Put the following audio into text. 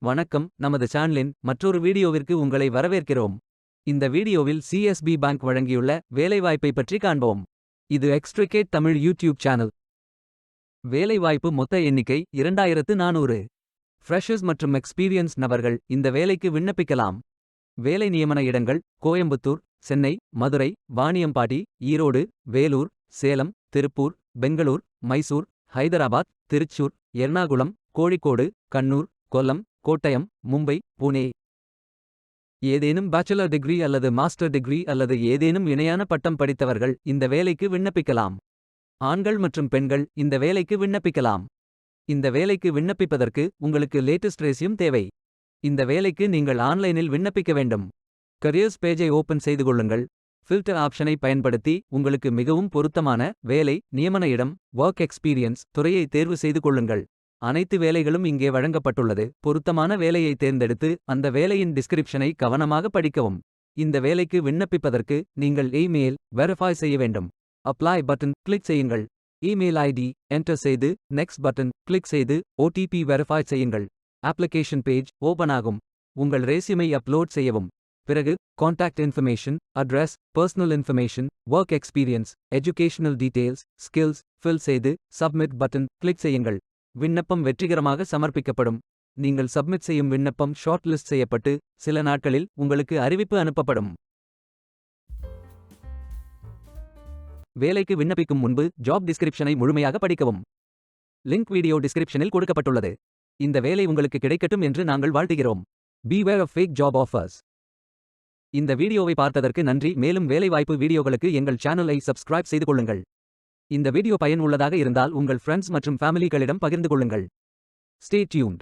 வணக்கம், நமது சேனலின் மற்றொரு வீடியோவிற்கு உங்களை வரவேற்கிறோம். இந்த வீடியோவில் சிஎஸ்பி பேங்க் வழங்கியுள்ள வேலைவாய்ப்பை பற்றி காண்போம். இது எக்ஸ்ட்ரிகேட் தமிழ் யூடியூப் சேனல். வேலைவாய்ப்பு மொத்த எண்ணிக்கை 2400. ஃப்ரெஷர்ஸ் மற்றும் எக்ஸ்பீரியன்ஸ் நபர்கள் இந்த வேலைக்கு விண்ணப்பிக்கலாம். வேலை நியமன இடங்கள் கோயம்புத்தூர், சென்னை, மதுரை, வாணியம்பாடி, ஈரோடு, வேலூர், சேலம், திருப்பூர், பெங்களூர், மைசூர், ஹைதராபாத், திருச்சூர், எர்ணாகுளம், கோழிக்கோடு, கண்ணூர், கொல்லம், கோட்டயம், மும்பை, புனே. ஏதேனும் பேச்சுலர் டிகிரி அல்லது மாஸ்டர் டிகிரி அல்லது ஏதேனும் இணையான பட்டம் படித்தவர்கள் இந்த வேலைக்கு விண்ணப்பிக்கலாம். ஆண்கள் மற்றும் பெண்கள் இந்த வேலைக்கு விண்ணப்பிக்கலாம். இந்த வேலைக்கு விண்ணப்பிப்பதற்கு உங்களுக்கு லேட்டஸ்ட் ரெஸ்யூம் தேவை. இந்த வேலைக்கு நீங்கள் ஆன்லைனில் விண்ணப்பிக்க வேண்டும். கரியர்ஸ் பேஜை ஓபன் செய்து கொள்ளுங்கள். ஃபில்டர் ஆப்ஷனை பயன்படுத்தி உங்களுக்கு மிகவும் பொருத்தமான வேலை, நியமன இடம், ஒர்க் எக்ஸ்பீரியன்ஸ் துறையை தேர்வு செய்து கொள்ளுங்கள். அனைத்து வேலைகளும் இங்கே வழங்கப்பட்டுள்ளது. பொருத்தமான வேலையை தேர்ந்தெடுத்து அந்த வேலையின் டிஸ்கிரிப்ஷனை கவனமாக படிக்கவும். இந்த வேலைக்கு விண்ணப்பிப்பதற்கு நீங்கள் இமெயில் வெரிஃபை செய்ய வேண்டும். அப்ளை பட்டன் கிளிக் செய்யுங்கள். இமெயில் ஐடி என்டர் செய்து நெக்ஸ்ட் பட்டன் கிளிக் செய்து ஓடிபி வெரிஃபை செய்யுங்கள். அப்ளிகேஷன் பேஜ் ஓபன் ஆகும். உங்கள் ரெஸ்யூமை அப்லோட் செய்யவும். பிறகு contact information, address, personal information, work experience, educational details, skills fill செய்து சப்மிட் பட்டன் கிளிக் செய்யுங்கள். விண்ணப்பம் வெற்றிகரமாக சமர்ப்பிக்கப்படும். நீங்கள் சப்மிட் செய்யும் விண்ணப்பம் ஷார்ட் லிஸ்ட் செய்யப்பட்டு சில நாட்களில் உங்களுக்கு அறிவிப்பு அனுப்பப்படும். வேலைக்கு விண்ணப்பிக்கும் முன்பு ஜாப் டிஸ்கிரிப்ஷனை முழுமையாக படிக்கவும். லிங்க் வீடியோ டிஸ்கிரிப்ஷனில் கொடுக்கப்பட்டுள்ளது. இந்த வேலை உங்களுக்கு கிடைக்கட்டும் என்று நாங்கள் வாழ்த்துகிறோம். Beware of fake job offers. இந்த வீடியோவை பார்த்ததற்கு நன்றி. மேலும் வேலைவாய்ப்பு வீடியோகளுக்கு எங்கள் சேனலை சப்ஸ்கிரைப் செய்து கொள்ளுங்கள். இந்த வீடியோ பயன் உள்ளதாக இருந்தால் உங்கள் ஃப்ரெண்ட்ஸ் மற்றும் ஃபேமிலிகளிடம் பகிர்ந்து கொள்ளுங்கள். Stay tuned.